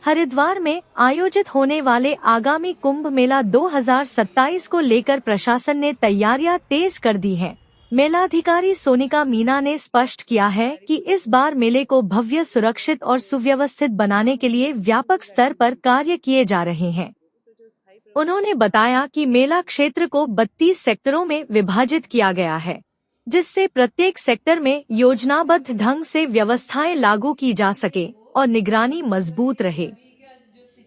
हरिद्वार में आयोजित होने वाले आगामी कुंभ मेला 2027 को लेकर प्रशासन ने तैयारियां तेज कर दी हैं। मेलाधिकारी सोनिका मीना ने स्पष्ट किया है कि इस बार मेले को भव्य, सुरक्षित और सुव्यवस्थित बनाने के लिए व्यापक स्तर पर कार्य किए जा रहे हैं। उन्होंने बताया कि मेला क्षेत्र को 32 सेक्टरों में विभाजित किया गया है, जिससे प्रत्येक सेक्टर में योजनाबद्ध ढंग से व्यवस्थाएं लागू की जा सके और निगरानी मजबूत रहे।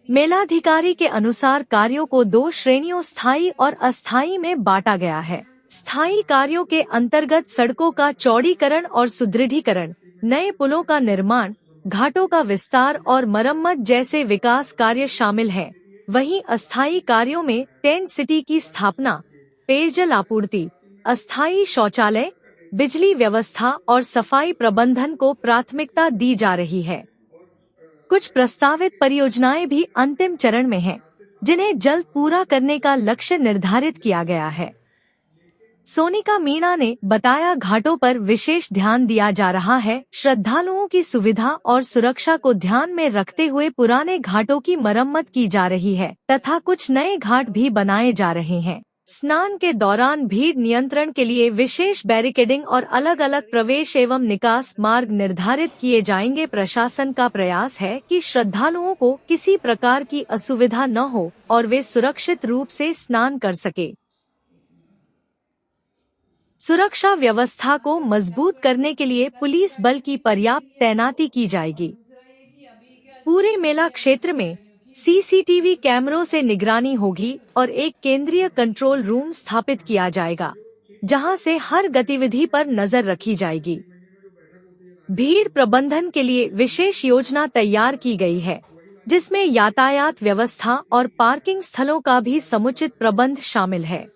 मेलाधिकारी के अनुसार कार्यों को 2 श्रेणियों स्थायी और अस्थायी में बांटा गया है। स्थायी कार्यों के अंतर्गत सड़कों का चौड़ीकरण और सुदृढ़ीकरण, नए पुलों का निर्माण, घाटों का विस्तार और मरम्मत जैसे विकास कार्य शामिल हैं। वहीं अस्थायी कार्यों में टेंट सिटी की स्थापना, पेयजल आपूर्ति, अस्थायी शौचालय, बिजली व्यवस्था और सफाई प्रबंधन को प्राथमिकता दी जा रही है। कुछ प्रस्तावित परियोजनाएं भी अंतिम चरण में हैं, जिन्हें जल्द पूरा करने का लक्ष्य निर्धारित किया गया है। सोनिका मीणा ने बताया, घाटों पर विशेष ध्यान दिया जा रहा है। श्रद्धालुओं की सुविधा और सुरक्षा को ध्यान में रखते हुए पुराने घाटों की मरम्मत की जा रही है तथा कुछ नए घाट भी बनाए जा रहे हैं। स्नान के दौरान भीड़ नियंत्रण के लिए विशेष बैरिकेडिंग और अलग अलग प्रवेश एवं निकास मार्ग निर्धारित किए जाएंगे। प्रशासन का प्रयास है कि श्रद्धालुओं को किसी प्रकार की असुविधा न हो और वे सुरक्षित रूप से स्नान कर सके। सुरक्षा व्यवस्था को मजबूत करने के लिए पुलिस बल की पर्याप्त तैनाती की जाएगी। पूरे मेला क्षेत्र में सीसीटीवी कैमरों से निगरानी होगी और एक केंद्रीय कंट्रोल रूम स्थापित किया जाएगा, जहां से हर गतिविधि पर नजर रखी जाएगी। भीड़ प्रबंधन के लिए विशेष योजना तैयार की गई है, जिसमें यातायात व्यवस्था और पार्किंग स्थलों का भी समुचित प्रबंध शामिल है।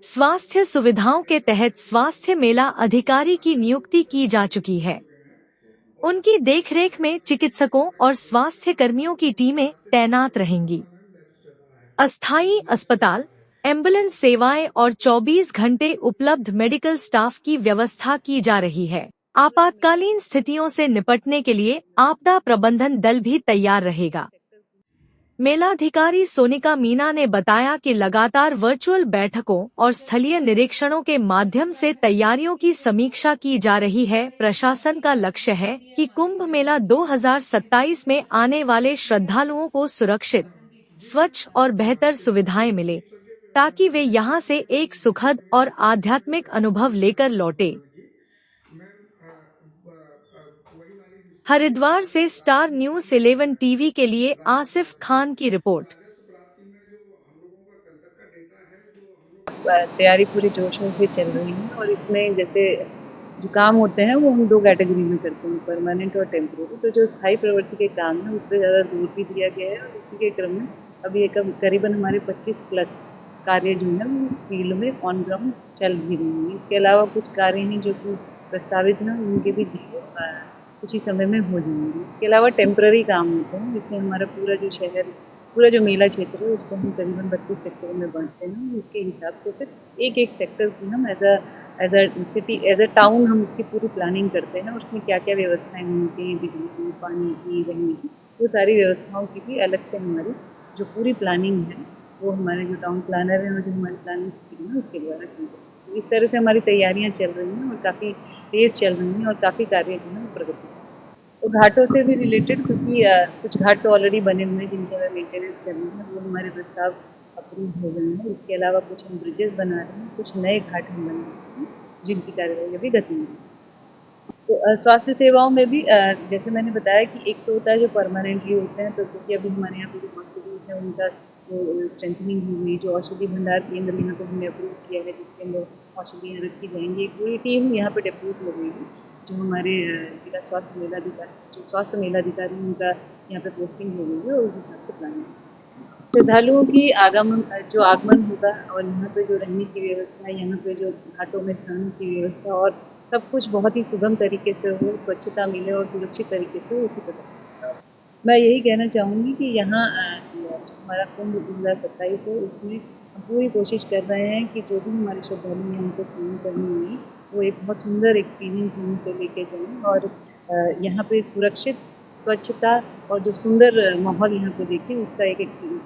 स्वास्थ्य सुविधाओं के तहत स्वास्थ्य मेला अधिकारी की नियुक्ति की जा चुकी है। उनकी देखरेख में चिकित्सकों और स्वास्थ्य कर्मियों की टीमें तैनात रहेंगी। अस्थायी अस्पताल, एम्बुलेंस सेवाएं और 24 घंटे उपलब्ध मेडिकल स्टाफ की व्यवस्था की जा रही है। आपातकालीन स्थितियों से निपटने के लिए आपदा प्रबंधन दल भी तैयार रहेगा। मेलाधिकारी सोनिका मीना ने बताया कि लगातार वर्चुअल बैठकों और स्थलीय निरीक्षणों के माध्यम से तैयारियों की समीक्षा की जा रही है। प्रशासन का लक्ष्य है कि कुंभ मेला 2027 में आने वाले श्रद्धालुओं को सुरक्षित, स्वच्छ और बेहतर सुविधाएं मिले, ताकि वे यहां से एक सुखद और आध्यात्मिक अनुभव लेकर लौटे। हरिद्वार से स्टार न्यूज़ 11 टीवी के लिए आसिफ खान की रिपोर्ट। तैयारी पूरे जोशों से चल रही है और इसमें जैसे जो काम होते हैं वो हम 2 कैटेगरी में करते हैं, परमानेंट और टेम्परेरी। तो जो स्थायी प्रवृत्ति के काम है उस पर ज़्यादा जोर भी दिया गया है और उसी के क्रम में अभी एक करीबन हमारे 25 प्लस कार्य जो है वो फील्ड में ऑन ग्राउंड चल भी रहे हैं। इसके अलावा कुछ कार्य हैं जो कि प्रस्तावित हैं, उनके भी कुछ ही समय में हो जाएंगे। इसके अलावा टेम्पररी काम होते हैं, जिसमें हमारा पूरा जो मेला क्षेत्र है उसको हम करीबन 32 सेक्टरों में बांटते हैं। उसके हिसाब से फिर एक सेक्टर की हम as a city, as a town हम उसकी पूरी प्लानिंग करते हैं। उसमें क्या क्या व्यवस्थाएं होनी चाहिए, बिजली की, पानी की, रहने की, वो सारी व्यवस्थाओं की भी अलग से हमारी जो पूरी प्लानिंग है वो हमारे जो टाउन प्लानर हैं और जो हमारी प्लानिंग टीम है उसके द्वारा की जाती है। तो इस तरह से हमारी तैयारियाँ चल रही हैं और काफ़ी तेज़ चल रही हैं और काफ़ी कार्य जो है प्रगति। तो घाटों से भी रिलेटेड, क्योंकि कुछ घाट तो ऑलरेडी बने हुए हैं जिनके हमें मेंटेनेंस करनी है, वो हमारे प्रस्ताव अप्रूव हो गए हैं। इसके अलावा कुछ हम ब्रिजेस बना रहे हैं, कुछ नए घाट हम बना रहे हैं जिनकी कार्यवाही अभी गति में है। तो स्वास्थ्य सेवाओं में भी जैसे मैंने बताया कि एक तो होता है जो परमानेंटली होते हैं, तो क्योंकि अभी हमारे यहाँ पे जो हॉस्पिटल्स हैं उनका जो स्ट्रेंथनिंग हुई, जो औषधि भंडार केंद्र यहाँ पर हमने अप्रूव किया है जिसके अंदर औषधियाँ रखी जाएंगी, एक पूरी टीम यहाँ पर डेप्यूट लगेगी जो हमारे जिला स्वास्थ्य मेलाधिकारी उनका यहाँ पे पोस्टिंग हो गई है और उस हिसाब से प्लानिंग है। श्रद्धालुओं की आगमन होगा और यहाँ पे जो रहने की व्यवस्था है, यहाँ पे जो घाटों में स्नान की व्यवस्था और सब कुछ बहुत ही सुगम तरीके से हो, स्वच्छता मिले और सुरक्षित तरीके से हो, उसी प्रकार मैं यही कहना चाहूँगी कि यहाँ जो हमारा कुंभ 2027 है उसमें हम पूरी कोशिश कर रहे हैं कि जो भी हमारे श्रद्धालु यहाँ पे स्नान करने आए वो एक बहुत सुंदर एक्सपीरियंस यहाँ से लेके जाएं और यहाँ पे सुरक्षित स्वच्छता और जो सुंदर माहौल यहाँ पे देखे उसका एक एक्सपीरियंस।